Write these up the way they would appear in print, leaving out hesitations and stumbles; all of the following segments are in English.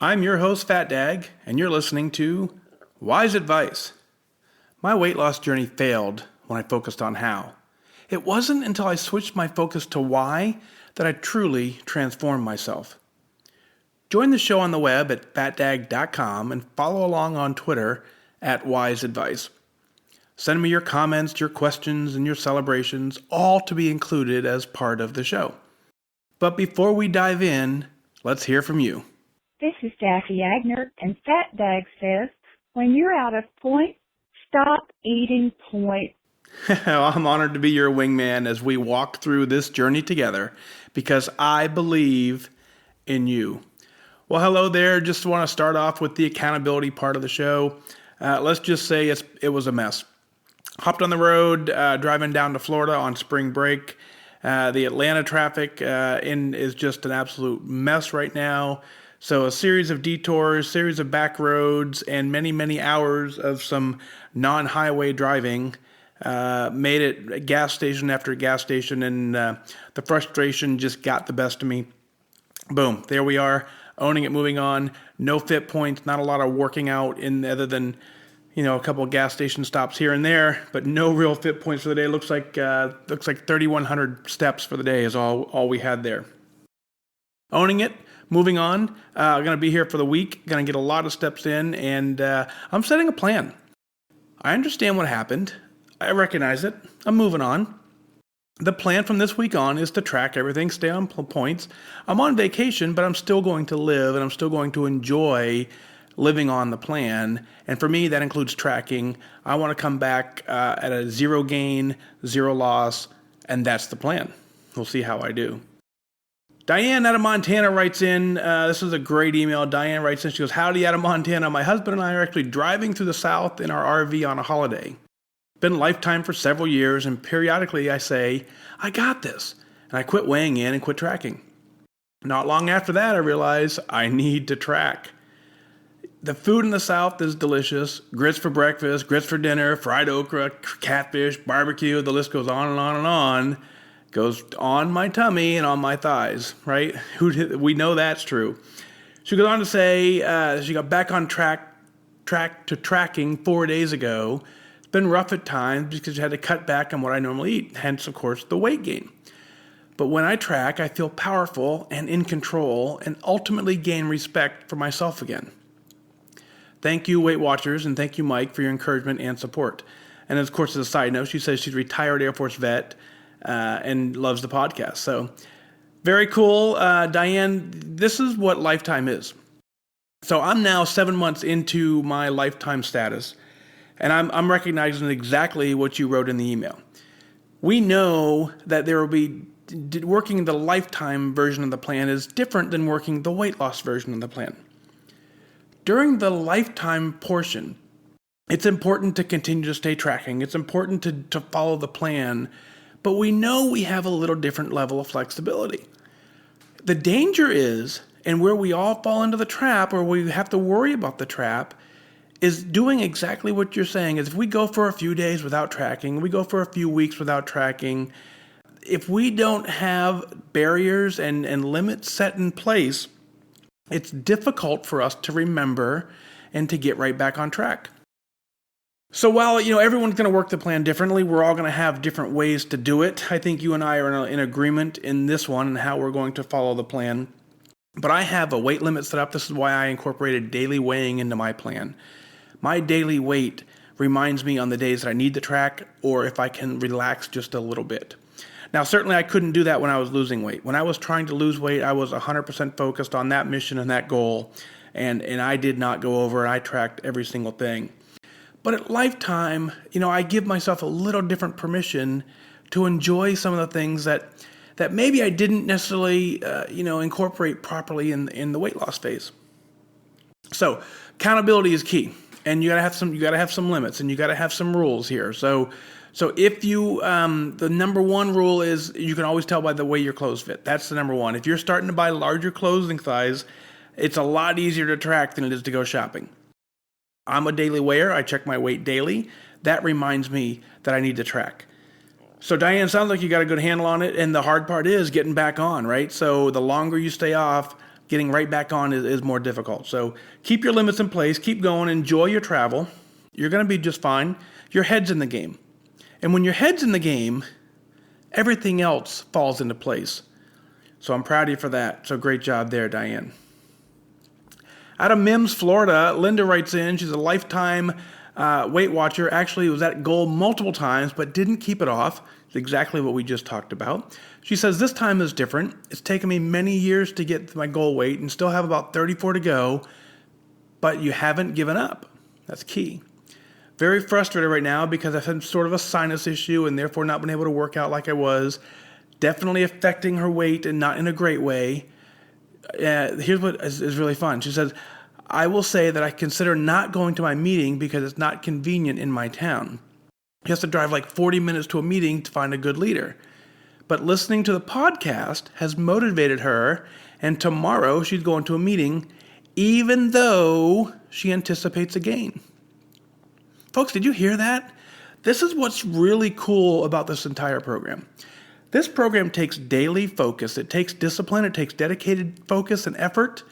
I'm your host, Fat Dag, and you're listening to Wise Advice. My weight loss journey failed when I focused on how. It wasn't until I switched my focus to why that I truly transformed myself. Join the show on the web at fatdag.com and follow along on Twitter at Wise Advice. Send me your comments, your questions, and your celebrations, all to be included as part of the show. But before we dive in, let's hear from you. This is Daffy Agner, and Fat Dag says, when you're out of point, stop eating point. I'm honored to be your wingman as we walk through this journey together because I believe in you. Well, hello there. Just want to start off with the accountability part of the show. Let's just say it was a mess. Hopped on the road, driving down to Florida on spring break. The Atlanta traffic is just an absolute mess right now. So a series of detours, series of back roads, and many, many hours of some non-highway driving made it gas station after gas station, and the frustration just got the best of me. Boom, there we are, owning it, moving on. No fit points, not a lot of working out in other than a couple of gas station stops here and there, but no real fit points for the day. Looks like 3,100 steps for the day is all we had there. Owning it. Moving on, going to be here for the week, going to get a lot of steps in, and I'm setting a plan. I understand what happened. I recognize it. I'm moving on. The plan from this week on is to track everything, stay on points. I'm on vacation, but I'm still going to live, and I'm still going to enjoy living on the plan. And for me, that includes tracking. I want to come back at a zero gain, zero loss, and that's the plan. We'll see how I do. Diane out of Montana writes in, this is a great email. Diane writes in, she goes, howdy out of Montana. My husband and I are actually driving through the South in our RV on a holiday. Been Lifetime for several years, and periodically I say, I got this. And I quit weighing in and quit tracking. Not long after that, I realize I need to track. The food in the South is delicious. Grits for breakfast, grits for dinner, fried okra, catfish, barbecue, the list goes on and on and on. Goes on my tummy and on my thighs, right? We know that's true. She goes on to say she got back on track to tracking 4 days ago. It's been rough at times because she had to cut back on what I normally eat, hence, of course, the weight gain. But when I track, I feel powerful and in control and ultimately gain respect for myself again. Thank you, Weight Watchers, and thank you, Mike, for your encouragement and support. And of course, as a side note, she says she's a retired Air Force vet, and loves the podcast. So very cool. Diane, this is what Lifetime is. So I'm now 7 months into my Lifetime status, and I'm recognizing exactly what you wrote in the email. We know that there will be working the Lifetime version of the plan is different than working the weight loss version of the plan. During the Lifetime portion, it's important to continue to stay tracking. It's important to follow the plan. But we know we have a little different level of flexibility. The danger is, and where we all fall into the trap, or we have to worry about the trap, is doing exactly what you're saying. Is if we go for a few days without tracking, we go for a few weeks without tracking, if we don't have barriers and limits set in place, it's difficult for us to remember and to get right back on track. So while, everyone's going to work the plan differently, we're all going to have different ways to do it. I think you and I are in agreement in this one and how we're going to follow the plan. But I have a weight limit set up. This is why I incorporated daily weighing into my plan. My daily weight reminds me on the days that I need to track or if I can relax just a little bit. Now, certainly I couldn't do that when I was losing weight. When I was trying to lose weight, I was 100% focused on that mission and that goal. And I did not go over, and I tracked every single thing. But at Lifetime, I give myself a little different permission to enjoy some of the things that maybe I didn't necessarily, incorporate properly in the weight loss phase. So accountability is key, and you gotta have some limits, and you gotta have some rules here. So if you, the number one rule is you can always tell by the way your clothes fit. That's the number one. If you're starting to buy larger clothing size, it's a lot easier to track than it is to go shopping. I'm a daily weigher. I check my weight daily. That reminds me that I need to track. So Diane, sounds like you got a good handle on it. And the hard part is getting back on, right? So the longer you stay off, getting right back on is more difficult. So keep your limits in place, keep going, enjoy your travel. You're going to be just fine. Your head's in the game. And when your head's in the game, everything else falls into place. So I'm proud of you for that. So great job there, Diane. Out of Mims, Florida, Linda writes in. She's a lifetime Weight Watcher. Actually was at goal multiple times, but didn't keep it off. It's exactly what we just talked about. She says, this time is different. It's taken me many years to get to my goal weight and still have about 34 to go, but you haven't given up. That's key. Very frustrated right now because I've had sort of a sinus issue and therefore not been able to work out like I was. Definitely affecting her weight and not in a great way. Here's what is really fun. She says, I will say that I consider not going to my meeting because it's not convenient in my town. She has to drive like 40 minutes to a meeting to find a good leader. But listening to the podcast has motivated her, and tomorrow she's going to a meeting even though she anticipates a gain. Folks, did you hear that? This is what's really cool about this entire program. This program takes daily focus. It takes discipline. It takes dedicated focus and effort.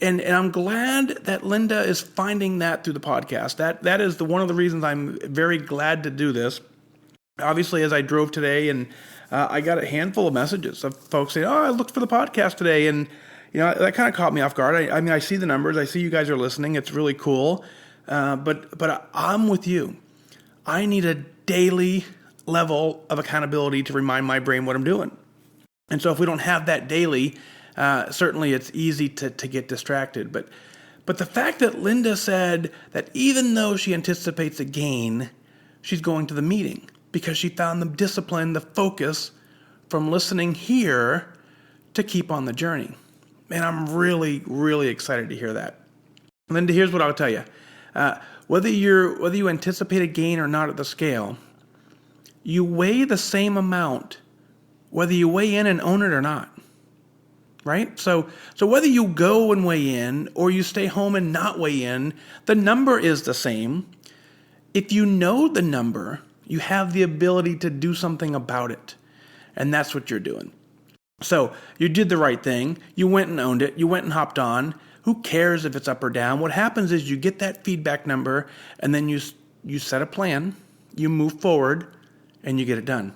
And I'm glad that Linda is finding that through the podcast. That is one of the reasons I'm very glad to do this. Obviously, as I drove today, and I got a handful of messages of folks saying, I looked for the podcast today. And, that kind of caught me off guard. I mean, I see the numbers. I see you guys are listening. It's really cool. But I'm with you. I need a daily level of accountability to remind my brain what I'm doing. And so if we don't have that daily, certainly it's easy to get distracted. But the fact that Linda said that even though she anticipates a gain, she's going to the meeting because she found the discipline, the focus from listening here to keep on the journey. Man, I'm really, really excited to hear that. Linda, here's what I'll tell you. Whether you anticipate a gain or not at the scale, you weigh the same amount, whether you weigh in and own it or not, right? So whether you go and weigh in or you stay home and not weigh in, the number is the same. If you know the number, you have the ability to do something about it, and that's what you're doing. So you did the right thing. You went and owned it. You went and hopped on. Who cares if it's up or down? What happens is you get that feedback number, and then you set a plan, you move forward, and you get it done.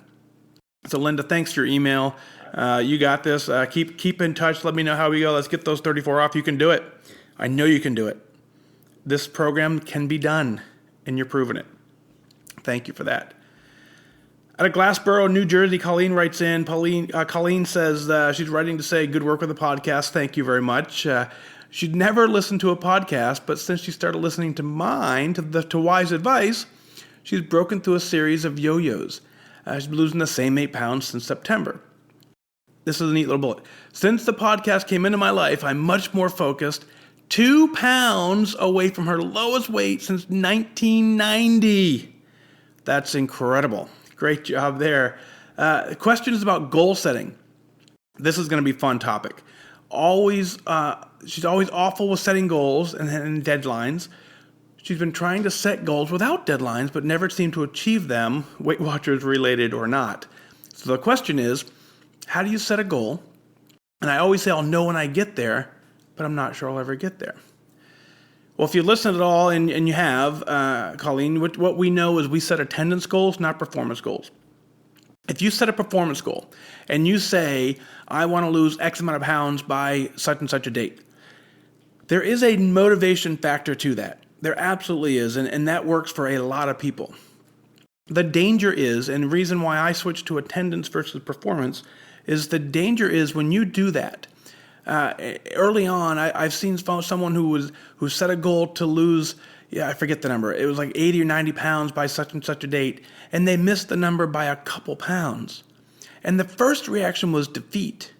So Linda, thanks for your email. You got this. Keep in touch. Let me know how we go. Let's get those 34 off. You can do it. I know you can do it. This program can be done, and you're proving it. Thank you for that. Out of Glamssboro, New Jersey, Colleen writes in. Colleen says she's writing to say, good work with the podcast. Thank you very much. She'd never listened to a podcast, but since she started listening to mine, to Wise Advice, she's broken through a series of yo-yos. She's been losing the same 8 pounds since September. This is a neat little bullet. Since the podcast came into my life, I'm much more focused, 2 pounds away from her lowest weight since 1990. That's incredible. Great job there. The question is about goal setting. This is going to be a fun topic. She's always awful with setting goals and deadlines. She's been trying to set goals without deadlines, but never seemed to achieve them, Weight Watchers related or not. So the question is, how do you set a goal? And I always say I'll know when I get there, but I'm not sure I'll ever get there. Well, if you listen at all, and you have, Colleen, what we know is we set attendance goals, not performance goals. If you set a performance goal and you say, I want to lose X amount of pounds by such and such a date, there is a motivation factor to that. There absolutely is, and that works for a lot of people. The danger is, and the reason why I switched to attendance versus performance, is the danger is when you do that. Early on, I've seen someone who set a goal to lose, I forget the number. It was like 80 or 90 pounds by such and such a date, and they missed the number by a couple pounds. And the first reaction was defeat.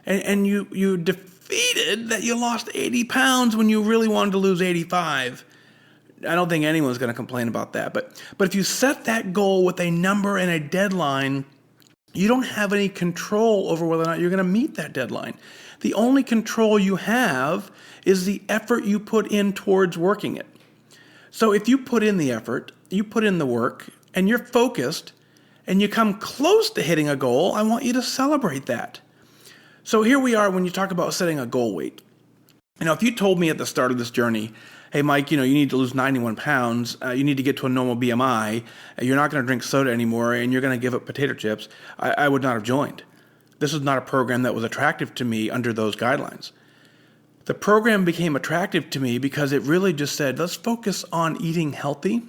And you defeated that you lost 80 pounds when you really wanted to lose 85. I don't think anyone's going to complain about that. But if you set that goal with a number and a deadline, you don't have any control over whether or not you're going to meet that deadline. The only control you have is the effort you put in towards working it. So if you put in the effort, you put in the work, and you're focused, and you come close to hitting a goal, I want you to celebrate that. So here we are when you talk about setting a goal weight. If you told me at the start of this journey, hey, Mike, you need to lose 91 pounds, you need to get to a normal BMI, you're not going to drink soda anymore, and you're going to give up potato chips, I would not have joined. This was not a program that was attractive to me under those guidelines. The program became attractive to me because it really just said, let's focus on eating healthy,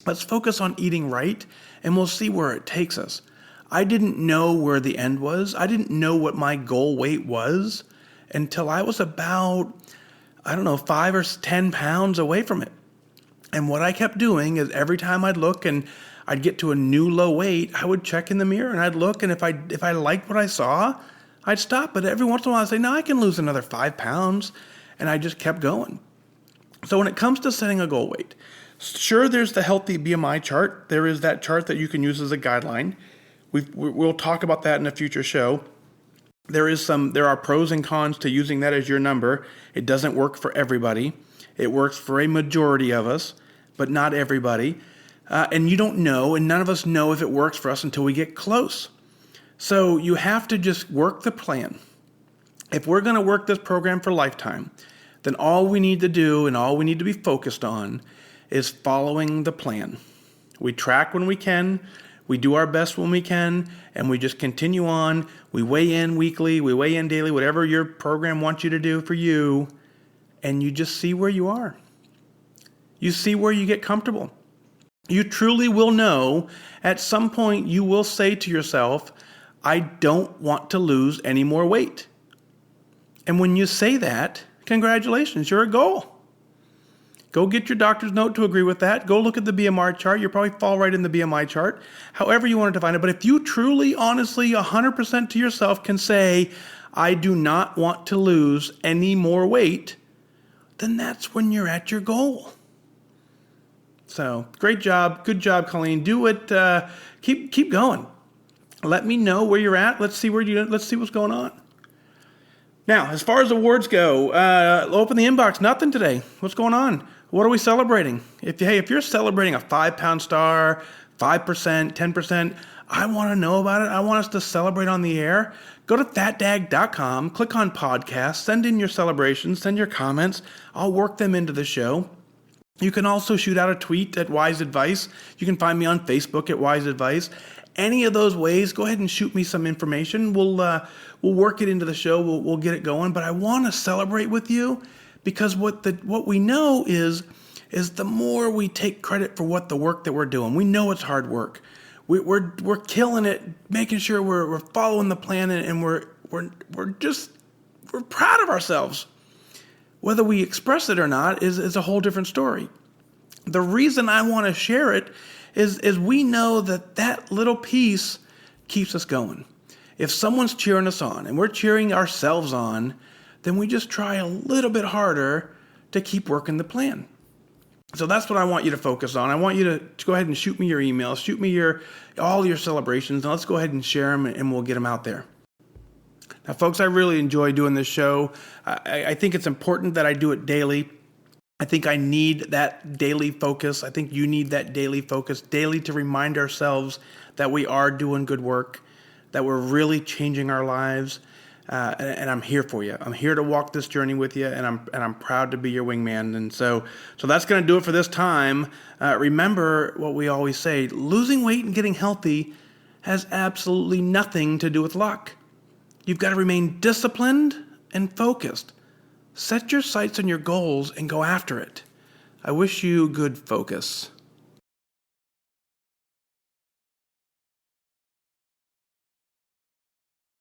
let's focus on eating right, and we'll see where it takes us. I didn't know where the end was. I didn't know what my goal weight was until I was about, 5 or 10 pounds away from it. And what I kept doing is every time I'd look and I'd get to a new low weight, I would check in the mirror and I'd look, and if I liked what I saw, I'd stop. But every once in a while I'd say, no, I can lose another 5 pounds. And I just kept going. So when it comes to setting a goal weight, sure, there's the healthy BMI chart. There is that chart that you can use as a guideline. We'll talk about that in a future show. There are pros and cons to using that as your number. It doesn't work for everybody. It works for a majority of us, but not everybody. And you don't know, and none of us know if it works for us until we get close. So you have to just work the plan. If we're going to work this program for lifetime, then all we need to do and all we need to be focused on is following the plan. We track when we can. We do our best when we can, and we just continue on. We weigh in weekly, we weigh in daily, whatever your program wants you to do for you, and you just see where you are. You see where you get comfortable. You truly will know at some point you will say to yourself, I don't want to lose any more weight. And when you say that, congratulations, you're a goal. Go get your doctor's note to agree with that. Go look at the BMI chart. You'll probably fall right in the BMI chart, however you want to define it. But if you truly, honestly, 100% to yourself can say, I do not want to lose any more weight, then that's when you're at your goal. So great job. Good job, Colleen. Do it. Keep going. Let me know where you're at. Let's see what's going on. Now, as far as awards go, open the inbox. Nothing today. What's going on? What are we celebrating? If you're celebrating a 5-pound star, 5%, 10%, I want to know about it. I want us to celebrate on the air. Go to fatdag.com, click on podcast, send in your celebrations, send your comments. I'll work them into the show. You can also shoot out a tweet at Wise Advice. You can find me on Facebook at Wise Advice. Any of those ways, go ahead and shoot me some information. We'll work it into the show. We'll get it going. But I want to celebrate with you because what we know is the more we take credit for the work that we're doing. We know it's hard work. We're killing it, making sure we're following the plan, and we're proud of ourselves. Whether we express it or not is a whole different story. The reason I want to share it is we know that little piece keeps us going. If someone's cheering us on and we're cheering ourselves on, then we just try a little bit harder to keep working the plan. So that's what I want you to focus on. I want you to go ahead and shoot me your emails, shoot me all your celebrations, and let's go ahead and share them, and we'll get them out there. Now, folks, I really enjoy doing this show. I think it's important that I do it daily. I think I need that daily focus. I think you need that daily focus daily to remind ourselves that we are doing good work, that we're really changing our lives, and I'm here for you. I'm here to walk this journey with you, and I'm proud to be your wingman. And so that's going to do it for this time. Remember what we always say: losing weight and getting healthy has absolutely nothing to do with luck. You've got to remain disciplined and focused. Set your sights on your goals and go after it. I wish you good focus.